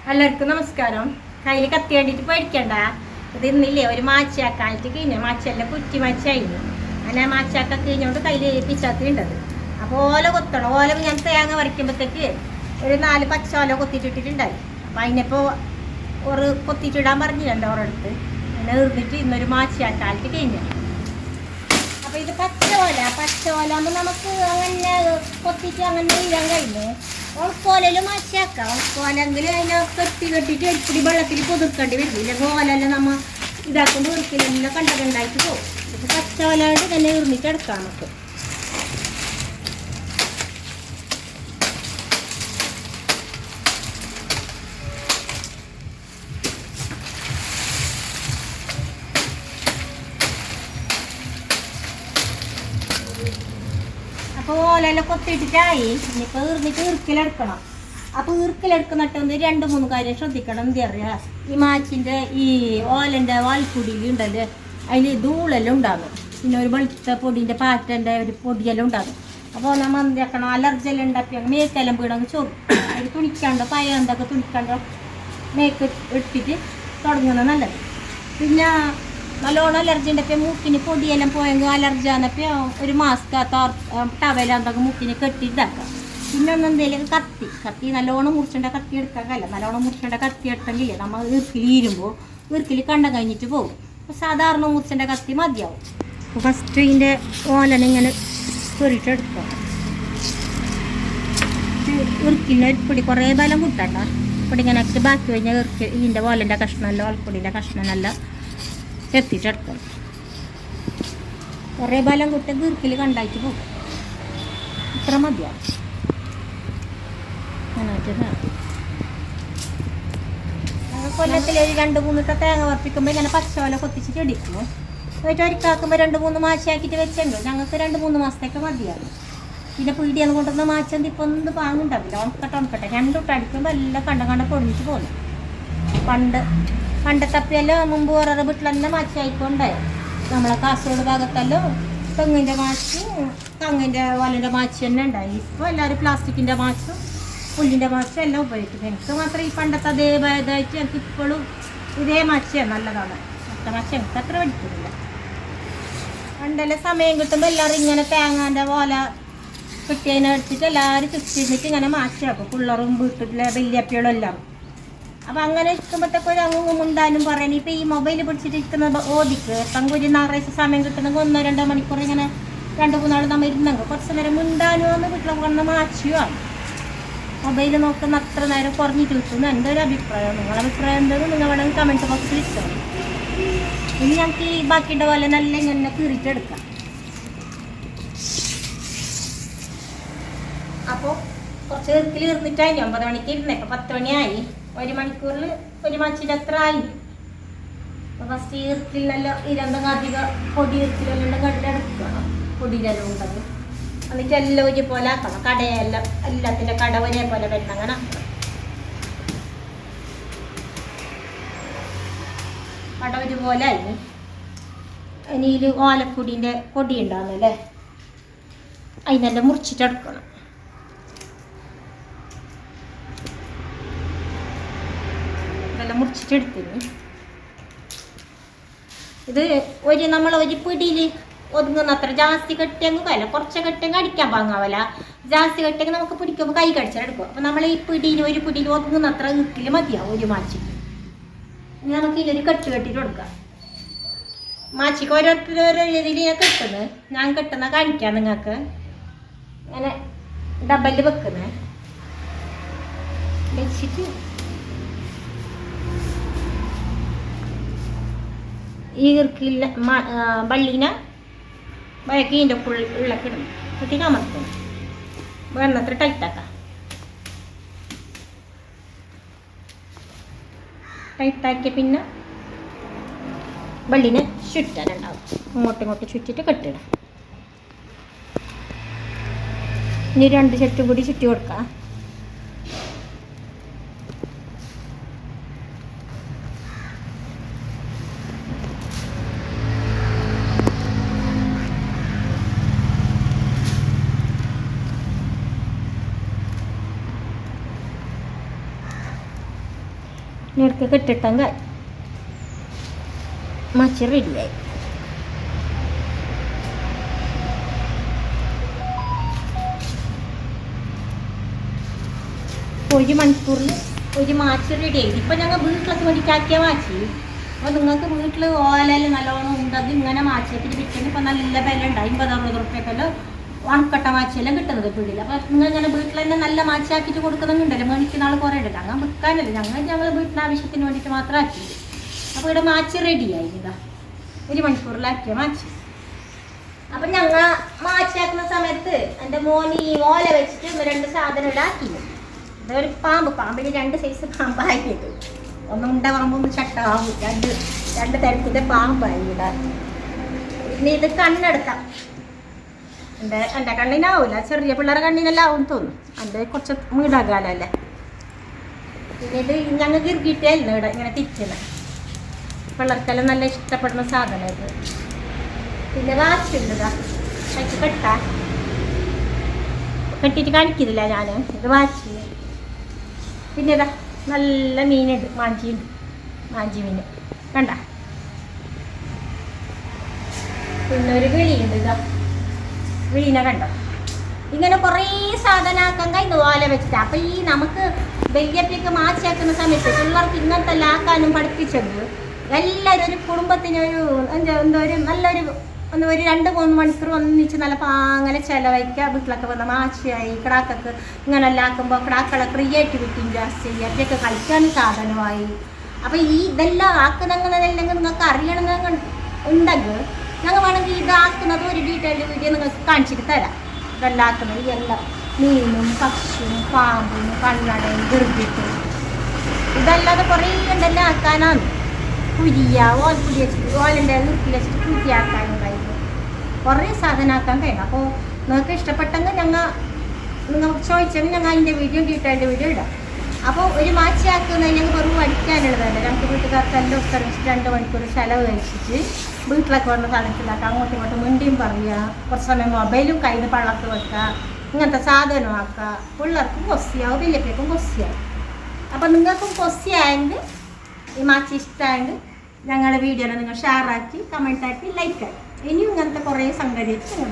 എല്ലാവർക്കും നമസ്കാരം. കയ്യിൽ കത്തി വേണ്ടിയിട്ട് പേടിക്കണ്ട. ഇത് ഇന്നില്ലേ ഒരു മാച്ചാക്കാനിട്ട് കഴിഞ്ഞ മാച്ചല്ല കുറ്റി മാച്ചായിരുന്നു. അങ്ങനെ മാച്ചാക്ക കഴിഞ്ഞോണ്ട് കയ്യിൽ പിച്ചാത്തി ഉണ്ടത്. അപ്പോൾ ഓല കൊത്തണം. ഓല ഞാൻ തേങ്ങ വരയ്ക്കുമ്പോഴത്തേക്ക് ഒരു 4 പച്ച ഓല കൊത്തിയിട്ടിട്ടുണ്ടായി. അപ്പോൾ അതിനിപ്പോൾ ഒരു കൊത്തിയിട്ടിടാൻ പറഞ്ഞിട്ടുണ്ട് ഓരോടുത്ത്. അങ്ങനെ എറിഞ്ഞിട്ട് ഇന്നൊരു മാച്ചാക്കാനിട്ട് കഴിഞ്ഞു. അപ്പോൾ ഇത് പച്ച ഓല ആകുമ്പോൾ നമുക്ക് അങ്ങനെ കൊത്തിയിട്ട് അങ്ങനെ ഇടാൻ കഴിഞ്ഞു. ഉണക്കോലും മാച്ചാക്കാം. ഉണക്കോലെങ്കിൽ അതിനെ കെട്ടിയിട്ട് എരിപ്പിടി വെള്ളത്തിൽ പൊതുക്കേണ്ടി വരും. ഇല്ലെങ്കിൽ ഓലെല്ലാം നമ്മൾ ഇതാക്കുമ്പോൾ ഒരിക്കലെല്ലാം കണ്ടതുണ്ടായിട്ട് പോകും. ഇത് പച്ച ഓലായിട്ട് തന്നെ ഉരുന്നിട്ട് എടുക്കാം നമുക്ക്. അപ്പോൾ ഓലെല്ലാം കൊത്തിയിട്ടിട്ടായി. ഇനിയിപ്പോൾ ഈർന്നിട്ട് ഈർക്കിലെടുക്കണം. അപ്പോൾ ഈർക്കിലെടുക്കുന്നിട്ട് 2-3 കാര്യം ശ്രദ്ധിക്കണം. എന്താ പറയുക, ഈ മാച്ചിൻ്റെ ഈ ഓലൻ്റെ വാൽക്കുടിയിൽ ഉണ്ടല്ലോ, അതിൽ ധൂളെല്ലാം ഉണ്ടാകും. പിന്നെ ഒരു വെളുത്ത പൊടിൻ്റെ പാറ്റൻ്റെ ഒരു പൊടിയെല്ലാം ഉണ്ടാകും. അപ്പോൾ നമ്മൾ എന്താക്കണം, അലർജി ഉണ്ടാക്കി മേക്കെല്ലാം വീണെങ്കിൽ ചോറും അത് തുണിക്കാണ്ടോ പയന്തൊക്കെ തുണിക്കാണ്ടോ മേക്ക് ഇട്ടിട്ട് തുടങ്ങുന്നത് നല്ലത്. പിന്നെ നല്ലോണം അലർജി ഉണ്ടപ്പോൾ മൂക്കിന് പൊടിയെല്ലാം പോയെങ്കിൽ അലർജി ആണെപ്പോൾ ഒരു മാസ്ക് ടവലെന്തൊക്കെ മൂക്കിന് കെട്ടി ഇതാക്കാം. പിന്നെ ഒന്ന് എന്തെങ്കിലും കത്തി നല്ലോണം മുറിച്ചേണ്ട കത്തി എടുക്കാക്കല്ല. നല്ലോണം മുറിച്ചേണ്ട കത്തി എടുത്തെങ്കിൽ നമ്മൾ ഈർക്കിൽ ഈർക്കിൽ കണ്ടം കഴിഞ്ഞിട്ട് പോകും. അപ്പോൾ സാധാരണ മുറിച്ചേണ്ട കത്തി മതിയാവും. അപ്പോൾ ഫസ്റ്റ് ഇതിൻ്റെ ഓലനിങ്ങനെ പൊരിച്ചെടുക്കുക. ഈർക്കിലിന് ഒരുപ്പൊടി കുറേ ബലം കൂട്ടണ്ട. പൊടി ഇങ്ങനെ ബാക്കി കഴിഞ്ഞാൽ ഇതിൻ്റെ ഓലൻ്റെ കഷ്ണമെല്ലാം ഓൽപ്പൊടിൻ്റെ കഷ്ണമെല്ലാം എത്തിച്ചെടുക്കണം. കുറേ ബലം കുട്ടി ഗീർക്കിൽ കണ്ടായിട്ട് പോകും. ഇത്ര മതിയാവും. കൊല്ലത്തിൽ 2-3 തേങ്ങ വറപ്പിക്കുമ്പോൾ ഇങ്ങനെ പച്ചവല കൊത്തിച്ചിട്ട് ഇടിക്കും. ഒരിക്കാക്കുമ്പോൾ 2-3 മാച്ചാക്കിയിട്ട് വെച്ചുണ്ട്. ഞങ്ങൾക്ക് 2-3 മാസത്തേക്ക് മതിയാവും. പിന്നെ പീടിയെന്ന് കൊണ്ടുവന്ന മാച്ചന്തി ഇപ്പോൾ ഒന്നും പാങ്ങുണ്ടാവില്ല. ഉണക്കട്ടെ 2 തൊട്ട് അടിക്കുമ്പോൾ എല്ലാം കണ്ട പൊടിഞ്ഞിട്ട് പോകുന്നു. പണ്ടത്തപ്പിയെല്ലാം മുമ്പ് ഓരോ വീട്ടിൽ തന്നെ മാച്ചായിക്കൊണ്ടായി. നമ്മളെ കാസർഗോഡ് ഭാഗത്തെല്ലാം തെങ്ങിൻ്റെ മാച്ച് തെങ്ങിൻ്റെ ഓലൻ്റെ മാച്ച് തന്നെ ഉണ്ടായി. ഇപ്പോൾ എല്ലാവരും പ്ലാസ്റ്റിക്കിൻ്റെ മാച്ചും പുല്ലിൻ്റെ മാച്ചും എല്ലാം ഉപയോഗിക്കും. എനിക്ക് മാത്രം ഈ പണ്ടത്തെ അതേ ഇതായിട്ട് എനിക്ക് ഇപ്പോഴും ഇതേ മാച്ച് നല്ലതാണ്. മറ്റേ മാച്ച് എനിക്ക് അത്ര പഠിക്കുന്നില്ല. പണ്ടെല്ലാം സമയം കിട്ടുമ്പോൾ എല്ലാവരും ഇങ്ങനെ തേങ്ങാൻ്റെ ഓല കിട്ടിയതിനെ എടുത്തിട്ട് എല്ലാവരും ചുറ്റിരുന്നിട്ട് ഇങ്ങനെ മാച്ചാക്കും. പിള്ളേരും വീട്ടിലെ വലിയപ്പികളും എല്ലാം. അപ്പം അങ്ങനെ ഇരിക്കുമ്പോഴത്തേക്ക് ഒരു അങ്ങും ഉണ്ടാനും പറയാൻ ഇപ്പം ഈ മൊബൈൽ പിടിച്ചിട്ടിരിക്കുന്നത് ഓദിക്ക് ഒരു ഞായറാഴ്ച സമയം കിട്ടുന്നെങ്കിൽ 1-2 മണിക്കൂർ ഇങ്ങനെ 2-3 നാൾ നമ്മൾ ഇരുന്നെങ്കിൽ കുറച്ച് നേരം മുണ്ടാനും ഒന്ന് വീട്ടിൽ വന്ന മാച്ചുമാണ്. മൊബൈൽ നോക്കുന്ന അത്ര നേരം കുറഞ്ഞിട്ട് കിട്ടുന്നു എൻ്റെ ഒരു അഭിപ്രായം. നിങ്ങളുടെ അഭിപ്രായം എന്തെന്ന് നിങ്ങൾ വേണമെങ്കിൽ കമൻറ്റ് ബോക്സിൽ ഇഷ്ടം. ഇനി ഞങ്ങൾക്ക് ഈ ബാക്കിയുടെ പോലെ നല്ല ഇങ്ങനെ കീറിയിട്ടെടുക്കാം. അപ്പോൾ കുറച്ച് ഈർക്കിൽ ഇരുന്നിട്ടായി 9 മണിക്ക് ഇരുന്നേ. ഇപ്പോൾ 10 മണിയായി. 1 മണിക്കൂറിൽ ഒരു മാച്ചിൻ്റെ അത്ര ആയി. അപ്പോൾ ഫസ്റ്റ് ഈർക്കിലെല്ലാം ഇരന്തെങ്കിലും അധികം പൊടി ഈർക്കിലെല്ലാം കണ്ടെടുക്കണം. പൊടിയിലെല്ലാം ഉണ്ടെങ്കിൽ എന്നിട്ട് എല്ലാം ഒരുപോലെ ആക്കണം. കടയെല്ലാം എല്ലാത്തിൻ്റെ കട ഒരേപോലെ വരണം. അങ്ങനെ കട ഒരുപോലെ ആയി. ഇനിയിൽ ഓലപ്പൊടീൻ്റെ പൊടി ഉണ്ടാകുന്നല്ലേ, അതിനെല്ലാം മുറിച്ചിട്ടെടുക്കണം. മുറിച്ചിട്ടെടുത്തിന് ഇത് നമ്മൾ ഒരു പിടിയിൽ ഒതുങ്ങുന്ന അത്ര ജാസ്തി കെട്ടിയെങ്കിൽ കല്ല കുറച്ച് കെട്ടിയെങ്കിൽ അടിക്കാൻ പാങ്ങാവല്ല. ജാസ്തി കെട്ടിയെങ്കിൽ നമുക്ക് പിടിക്കുമ്പോൾ കൈ കടിച്ചെടുക്കും. അപ്പം നമ്മൾ ഈ ഒരു പിടിയിൽ ഒതുങ്ങുന്ന അത്ര വീട്ടിൽ മതിയാവും ഒരു മാച്ചിക്ക്. ഇനി നമുക്ക് ഇതിലൊരു കെട്ടിട്ട് കൊടുക്കാം. മാച്ചിക്ക് ഓരോരുത്തരോരോ രീതിയിൽ കെട്ടുന്നത് ഞാൻ കെട്ടുന്ന കാണിക്കാം നിങ്ങൾക്ക്. അങ്ങനെ ഡബലിൽ വെക്കുന്നത് വെച്ചിട്ട് ഈർക്കില്ല വള്ളീനെ വഴക്കീൻ്റെ ഉള്ളക്കിടും കുട്ടിക്ക് അമർത്തും. വേണ്ടത്ര ടൈറ്റാക്കാം. ടൈറ്റാക്കിയ പിന്നെ വള്ളീനെ ചുറ്റാനുണ്ടാവും. ഇങ്ങോട്ടും ചുറ്റിട്ട് കെട്ടിടാം. ഇനി 2 ചുറ്റും കൂടി ചുറ്റി കൊടുക്കാം. നേരത്തെ കെട്ടിട്ടെങ്ക മാച്ച് റെഡിയായി. ഒരു മണിക്കൂറിൽ ഒരു മാച്ച് റെഡിയായി. ഇപ്പം ഞങ്ങൾ വീട്ടിലൊക്കെ വേണ്ടിയിട്ടാക്കിയ മാച്ച്. അപ്പോൾ നിങ്ങൾക്ക് വീട്ടിൽ ഓലയിൽ നല്ലോണം ഉണ്ടത് ഇങ്ങനെ മാച്ചിട്ട് വിൽക്കുന്ന ഇപ്പം നല്ല വില ഉണ്ട്. 50-60 റുപ്യക്കെല്ലാം ഉണക്കട്ട മാച്ചെല്ലാം കിട്ടുന്നത് പിടിയിൽ. അപ്പോൾ നിങ്ങൾ ഇങ്ങനെ വീട്ടിൽ തന്നെ നല്ല മാച്ചാക്കിയിട്ട് കൊടുക്കുന്നുണ്ടല്ലോ, മേടിക്കുന്ന ആൾ കുറേ ഇടില്ല. അങ്ങനെ വിൽക്കാനല്ല, ഞങ്ങൾ വീട്ടിലെ ആവശ്യത്തിന് വേണ്ടിയിട്ട് മാത്രം ആക്കി. അപ്പോൾ ഇവിടെ മാച്ച് റെഡിയായി. ഇതാ ഒരു മണിക്കൂറിലാക്കിയ മാച്ച്. അപ്പം ഞങ്ങൾ മാച്ചാക്കുന്ന സമയത്ത് എൻ്റെ മോന് ഈ ഓല വെച്ചിട്ട് 2 സാധനം ഇവിടെ ആക്കി. ഇതൊരു പാമ്പിന് 2 സൈസ് പാമ്പാക്കിയിട്ട്, ഒന്ന് ഉണ്ട പാമ്പ്, ഒന്ന് ചട്ടാവും, രണ്ട് തരത്തിൻ്റെ പാമ്പായി ഇവിടെ. പിന്നെ ഇത് കണ്ണെടുക്കാം. എൻ്റെ കണ്ണിനാവില്ല, ചെറിയ പിള്ളേരുടെ കണ്ണിനെല്ലാം ആവും തോന്നും. എൻ്റെ കുറച്ച് വീടാകാലല്ലേ. പിന്നെ ഇത് ഞങ്ങൾക്ക് ഇറുകിയിട്ടായിരുന്നു ഇവിടെ ഇങ്ങനെ തിരിക്കുന്നത്. പിള്ളേർക്കെല്ലാം നല്ല ഇഷ്ടപ്പെടുന്ന സാധനം ഇത്. പിന്നെ വാച്ചുണ്ടതാ, കഴിച്ച് കെട്ടിയിട്ട് കാണിക്കുന്നില്ല ഞാൻ. ഇത് വാച്ച്. പിന്നെ ഇതാ നല്ല മീനുണ്ട്, മാഞ്ചിയുണ്ട്, മാഞ്ചി മീൻ കണ്ട. പിന്നെ ഒരു വിളിയുണ്ട്, ഇതാ വിളീനെ കണ്ടോ. ഇങ്ങനെ കുറേ സാധനം ആക്കാൻ കഴിഞ്ഞു ഓല വെച്ചിട്ട്. അപ്പം ഈ നമുക്ക് വലിയപ്പൊക്കെ മാച്ചാക്കുന്ന സമയത്ത് പിള്ളേർക്ക് ഇങ്ങനത്തെ എല്ലാം ആക്കാനും പഠിപ്പിച്ചത് എല്ലാവരും ഒരു കുടുംബത്തിനൊരു എന്തോ ഒരു നല്ലൊരു ഒരു 2-3 മണിക്കൂർ ഒന്നിച്ച് നല്ല പാങ്ങനെ ചിലവഴിക്കുക. വീട്ടിലൊക്കെ വന്ന മാച്ചയായി കിടാക്കൊക്കെ ഇങ്ങനെല്ലാം ആക്കുമ്പോൾ കിടാക്കളെ ക്രിയേറ്റിവിറ്റിയും ജാസ്തി ചെയ്യുക, അതൊക്കെ കളിക്കാൻ സാധനമായി. അപ്പോൾ ഈ ഇതെല്ലാം ആക്കുന്നതെല്ലാം നിങ്ങൾക്ക് അറിയണമെന്ന് ഉണ്ടെങ്കിൽ ഞങ്ങൾ വേണമെങ്കിൽ ഇതാക്കുന്നത് ഒരു ഡീറ്റെയിൽ വീഡിയോ നിങ്ങൾക്ക് കാണിച്ചിട്ട് തരാം. ഇതെല്ലാം ആക്കുന്നത് എല്ലാം മീനും പക്ഷിയും പാമ്പും കണ്ണടയും ഗിർഗിട്ടും ഇതല്ലാതെ കുറേ ഉണ്ടെല്ലാം ആക്കാനാണ്. കുരിയ ഓൽക്കുരി വെച്ചിട്ട് ഓലിൻ്റെ നുറുക്കി വെച്ചിട്ട് കുരിയാക്കാനുണ്ടായിരുന്നു. കുറേ സാധനം ആക്കാൻ കഴിയും. അപ്പോൾ നിങ്ങൾക്ക് ഇഷ്ടപ്പെട്ടെങ്കിൽ നിങ്ങൾ ചോദിച്ചെങ്കിൽ ഞങ്ങൾ അതിൻ്റെ വീഡിയോ ഡീറ്റെയിൽഡ് വീഡിയോ ഇടാം. അപ്പോൾ ഒരു മാച്ച് ആക്കുന്നത് ഞങ്ങൾ വെറും അടിക്കാനുള്ളതല്ല. നമുക്ക് വീട്ടുകാർക്കെല്ലാം സർവീസ് 2 മണിക്കൂർ ചിലവ് കഴിച്ചിട്ട് വീട്ടിലൊക്കെ വന്ന സാധനത്തിലാക്കാം. അങ്ങോട്ടും ഇങ്ങോട്ടും മിണ്ടിയും പറയുക, കുറച്ച് സമയം മൊബൈലും കയ്യിൽ നിന്ന് പള്ളക്ക് വെക്കുക, ഇങ്ങനത്തെ സാധനമാക്കുക. പിള്ളേർക്കും കൊസ്സിയാവും, വലിയപ്പോഴേക്കും കൊസ്സിയാവും. അപ്പം നിങ്ങൾക്കും കൊസ്സിയായെങ്കിൽ ഈ മാച്ച് ഇഷ്ടമായെങ്കിൽ ഞങ്ങളുടെ വീഡിയോനെ നിങ്ങൾ ഷെയറാക്കി, കമൻറ്റാക്കി, ലൈക്കാക്കി. ഇനിയും ഇങ്ങനത്തെ കുറേ സംഗതി നിങ്ങൾ